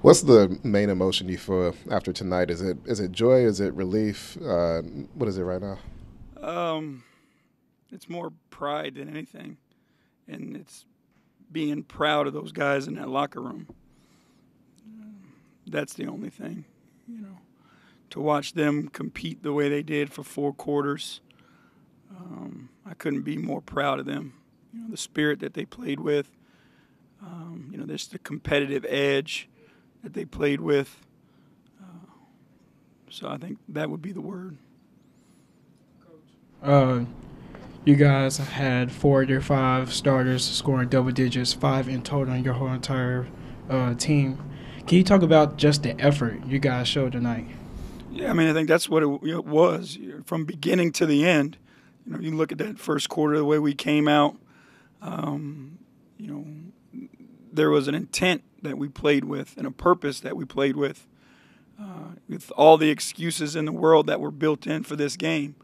What's the main emotion you feel after tonight? Is it joy? Is it relief? What is it right now? Um, it's more pride than anything, and it's being proud of those guys in that locker room. That's the only thing, you know. To watch them compete the way they did for 4 quarters, I couldn't be more proud of them. You know, the spirit that they played with. There's the competitive edge that they played with. So I think that would be the word. Uh, you guys had 4 of your 5 starters scoring double digits, 5 in total on your whole entire team. Can you talk about just the effort you guys showed tonight? Yeah, I mean, I think that's what it was from beginning to the end. You know, you look at that first quarter, the way we came out. You know, there was an intent that we played with and a purpose that we played with all the excuses in the world that were built in for this game,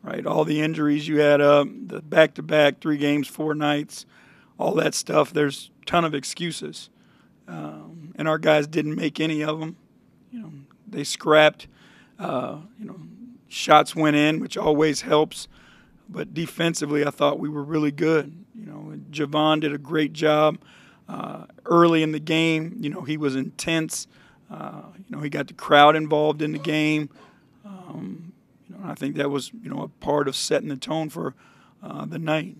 right? All the injuries you had up, the back-to-back, 3 games, 4 nights, all that stuff. There's a ton of excuses. And our guys didn't make any of them. You know, they scrapped. Shots went in, which always helps. But defensively, I thought we were really good. You know, Javon did a great job early in the game. You know, he was intense. He got the crowd involved in the game. I think that was, a part of setting the tone for the night.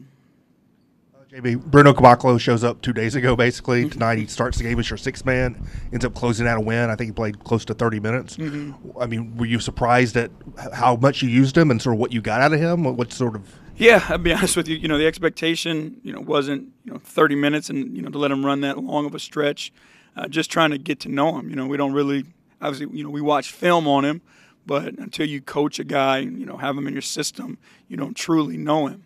JB, Bruno Caboclo shows up 2 days ago, basically. Tonight he starts the game as your 6th man, ends up closing out a win. I think he played close to 30 minutes. Mm-hmm. I mean, were you surprised at how much you used him and sort of what you got out of him? What sort of – Yeah, I'll be honest with you. You know, the expectation, wasn't, 30 minutes and, to let him run that long of a stretch. Just trying to get to know him. You know, we don't really – obviously, we watch film on him. But until you coach a guy, have him in your system, you don't truly know him.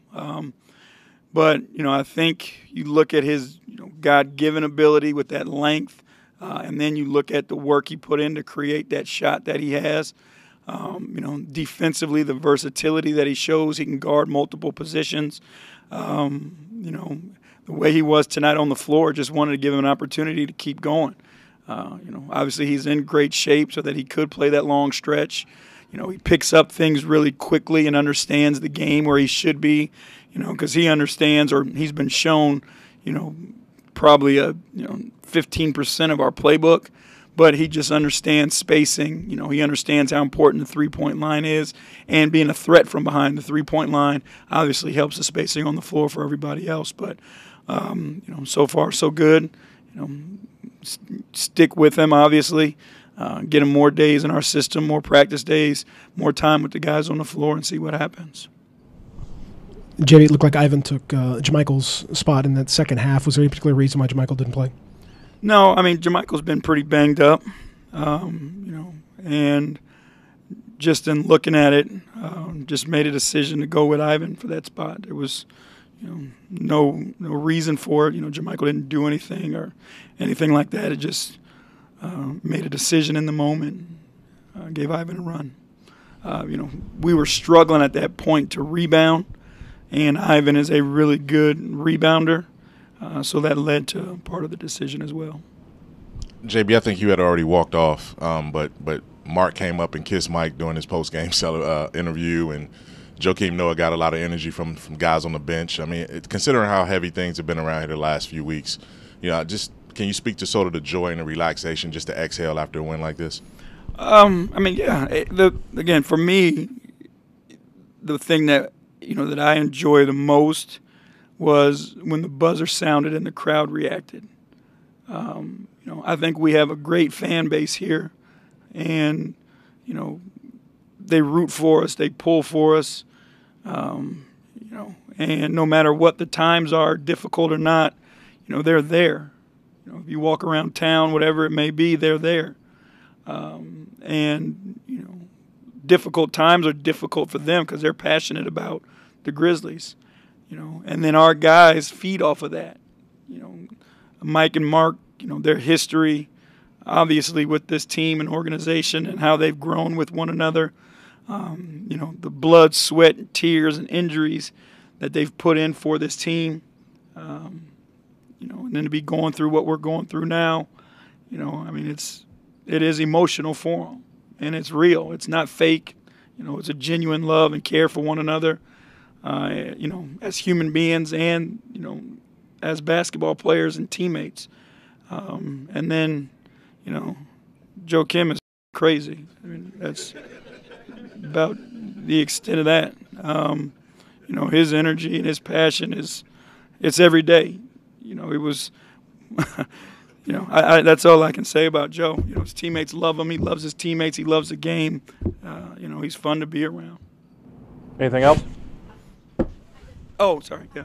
But I think you look at his God-given ability with that length, and then you look at the work he put in to create that shot that he has. Defensively, the versatility that he shows, he can guard multiple positions. The way he was tonight on the floor, just wanted to give him an opportunity to keep going. Obviously he's in great shape so that he could play that long stretch. He picks up things really quickly and understands the game where he should be, because he understands, or he's been shown, probably 15% of our playbook, but he just understands spacing. He understands how important the three-point line is, and being a threat from behind the three-point line obviously helps the spacing on the floor for everybody else. But, so far so good. Stick with him, obviously. Get him more days in our system, more practice days, more time with the guys on the floor, and see what happens. JB, it looked like Ivan took Jamichael's spot in that second half. Was there any particular reason why Jamichael didn't play? No, I mean, Jamichael's been pretty banged up, and just in looking at it, just made a decision to go with Ivan for that spot. There was no reason for it. Jamichael didn't do anything or anything like that. It just made a decision in the moment, gave Ivan a run. We were struggling at that point to rebound, and Ivan is a really good rebounder, so that led to part of the decision as well. JB, I think you had already walked off, but Mark came up and kissed Mike during his post-game interview, and Joakim Noah got a lot of energy from guys on the bench. I mean, considering how heavy things have been around here the last few weeks, just can you speak to sort of the joy and the relaxation just to exhale after a win like this? Again, for me, the thing that that I enjoy the most was when the buzzer sounded and the crowd reacted. I think we have a great fan base here, and they root for us, they pull for us. And no matter what the times are, difficult or not, they're there. If you walk around town, whatever it may be, they're there. Difficult times are difficult for them because they're passionate about the Grizzlies. And then our guys feed off of that. Mike and Mark, their history, obviously with this team and organization and how they've grown with one another. The blood, sweat, and tears and injuries that they've put in for this team, and then to be going through what we're going through now, You know, I mean, it is emotional for them, and it's real. It's not fake. You know, it's a genuine love and care for one another. You know, as human beings and, you know, as basketball players and teammates. And then, you know, Joakim is crazy. I mean, that's about the extent of that. You know, his energy and his passion it's every day. You know, it was, you know, that's all I can say about Joe. You know, his teammates love him. He loves his teammates. He loves the game. You know, he's fun to be around. Anything else? Oh, sorry. Yeah.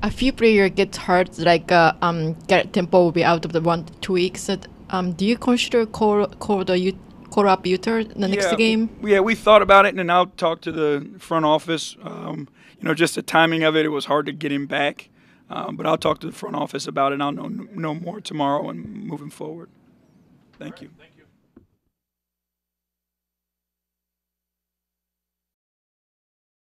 A few players get hurt, like Garrett Temple will be out of the 1 to 2 weeks. Do you consider call up Utah the next game? Yeah, we thought about it, and I'll talk to the front office. You know, just the timing of it, it was hard to get him back. But I'll talk to the front office about it, and I'll know more tomorrow and moving forward. Thank you.